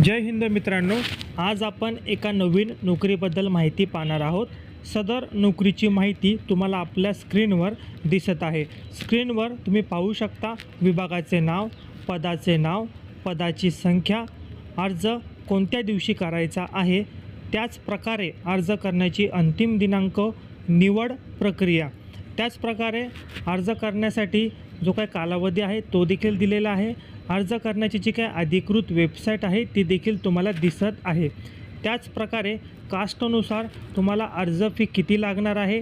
जय हिंद मित्रांनो, आज आपण एका नवीन नोकरीबद्दल माहिती पाहणार आहोत। सदर नोकरीची माहिती तुम्हाला आपल्या स्क्रीनवर दिसत आहे। स्क्रीनवर तुम्ही पाहू शकता विभागाचे नाव, पदाचे नाव, पदाची संख्या, अर्ज कोणत्या दिवशी करायचा आहे, त्याच प्रकारे अर्ज करण्याची अंतिम दिनांक, निवड प्रक्रिया, त्याच प्रकारे अर्ज करण्यासाठी जो काही कालावधी आहे तो देखील दिलेला आहे। अर्ज करण्याची जी काही अधिकृत वेबसाईट आहे ती देखील तुम्हाला दिसत आहे। त्याच प्रकारे कास्टनुसार तुम्हाला अर्ज फी किती लागणार आहे,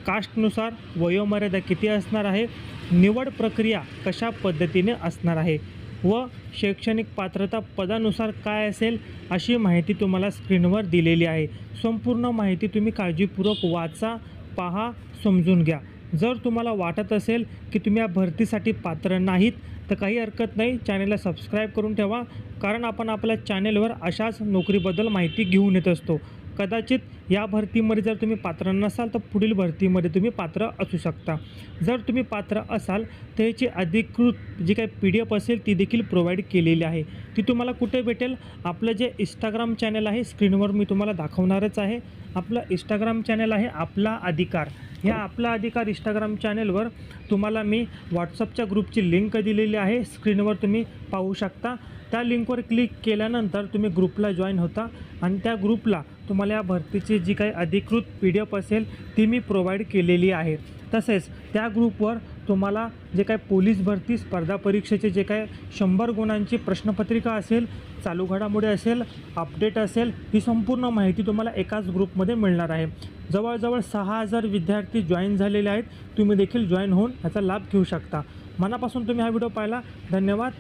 कास्टनुसार वयोमर्यादा किती असणार आहे, निवड प्रक्रिया कशा पद्धतीने असणार आहे व शैक्षणिक पात्रता पदानुसार काय असेल अशी माहिती तुम्हाला स्क्रीनवर दिलेली आहे। संपूर्ण माहिती तुम्ही काळजीपूर्वक वाचा, पहा, समजून घ्या। जर तुम्हाला वाटत असेल की तुम्ही या भरतीसाठी पात्र नाहीत तर काही हरकत नाही, चॅनलला सबस्क्राईब करून ठेवा, कारण आपण आपल्या चॅनलवर अशाच नोकरीबद्दल माहिती घेऊन येत असतो। कदाचित या भरतीमध्ये जर तुम्ही पात्र नसाल तर पुढील भरतीमध्ये तुम्ही पात्र असू शकता। जर तुम्ही पात्र असाल तर याची अधिकृत जी काही PDF असेल ती देखील प्रोव्हाइड केलेली आहे। ती तुम्हाला कुठे भेटेल? आपलं जे इंस्टाग्राम चॅनल आहे, स्क्रीनवर मी तुम्हाला दाखवणारच आहे। आपलं इंस्टाग्राम चॅनल आहे आपला अधिकार। ह्या आपला अधिकार इंस्टाग्राम चॅनलवर तुम्हाला मी व्हॉट्सअपच्या ग्रुपची लिंक दिलेली आहे, स्क्रीनवर तुम्ही पाहू शकता। त्या लिंकवर क्लिक केल्यानंतर तुम्ही ग्रुपला जॉईन होता आणि त्या ग्रुपला तुम्हाला या भरतीची जी काही अधिकृत PDF असेल ती मी प्रोव्हाइड केलेली आहे। तसेच त्या ग्रुपवर तुम्हाला जे काही पोलीस भरती स्पर्धा परीक्षेचे जे काही 100 गुणांची प्रश्नपत्रिका असेल, चालू घडामोडी असेल, अपडेट असेल, ही संपूर्ण माहिती तुम्हाला एकाच ग्रुपमध्ये मिळणार आहे। जवळजवळ 6000 विद्यार्थी जॉईन झालेले आहेत। तुम्ही देखील जॉईन होऊन याचा लाभ घेऊ शकता। मनापासून तुम्ही हा व्हिडिओ पाहिला, धन्यवाद।